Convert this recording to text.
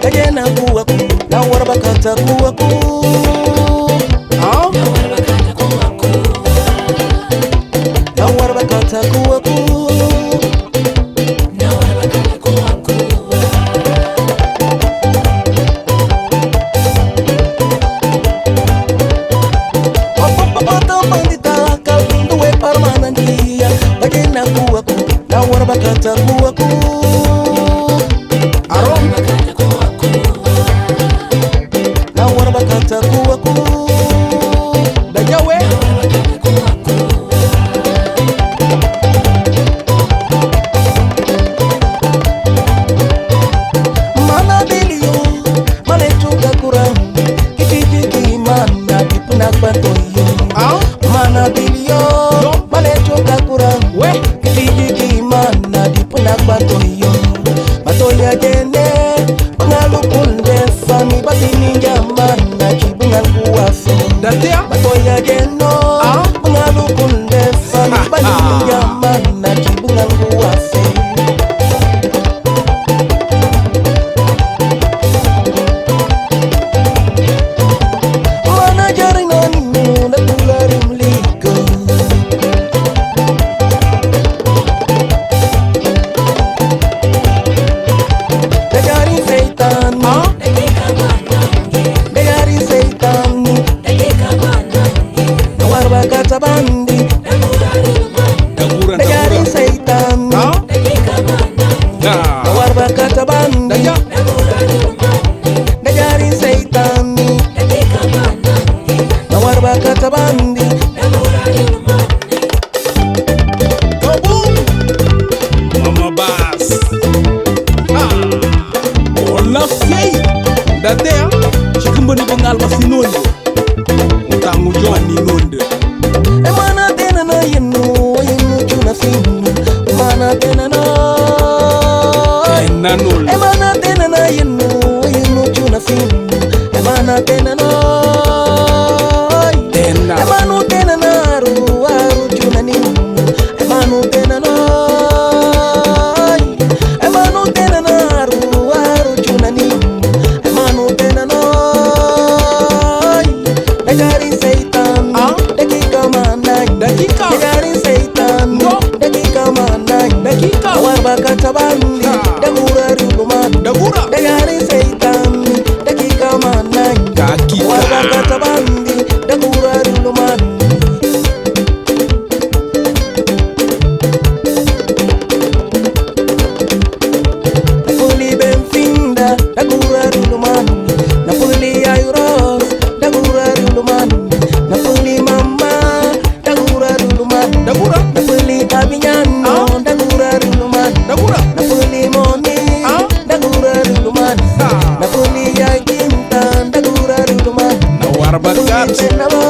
Dagena kuwaku, na warabakata kuwaku. Na warabakata kuwaku. Na warabakata kuwaku. Na warabakata kuwaku. Dajawe. Mana delio, mane chuka kurang. Kitiki mana dipunak bantoyo. Mana delio, mane chuka kurang. Kitiki mana dipunak bantoyo. Batoya jene, pengalukun desani batini jaman na kibungan kuaso. Batoya jeno, pengalukun desani batini jaman na kibungan kuaso. Mana jaringan mu na tularim liko. Dagari seitan, dagari seitan, nawar bakata bandi. Dagari seitan, nawar bakata bandi. Dagari seitan, nawar bakata bandi. Mama Bass. Olaf Yei. Datea, chikumbani bengal masinonde. Utangu Johnny Nonde. Mana tena na yenu chuna finu. Mana tena na. Nanul. Mana tena na yenu chuna finu. Mana tena na. Manu tena na aru chuna ninu. Manu tena na. Manu tena na aru chuna ninu. Manu tena na. Dagari seitan, dakika manai. Dagari seitan, dakika manai. Nawar bakata bandi, dagura ruluman. Dagari seitan, dakika manai. Nawar bakata bandi, dagura ruluman. Napuli benfinda, dagura ruluman. Napuli ayuros, dagura ruluman. Napuli mama, dagura ruluman. Napuli abinyano, dagura ruluman. Napuli moni, dagura ruluman. Napuli yakintan, dagura ruluman. Nawar Napuli bakat. senabo,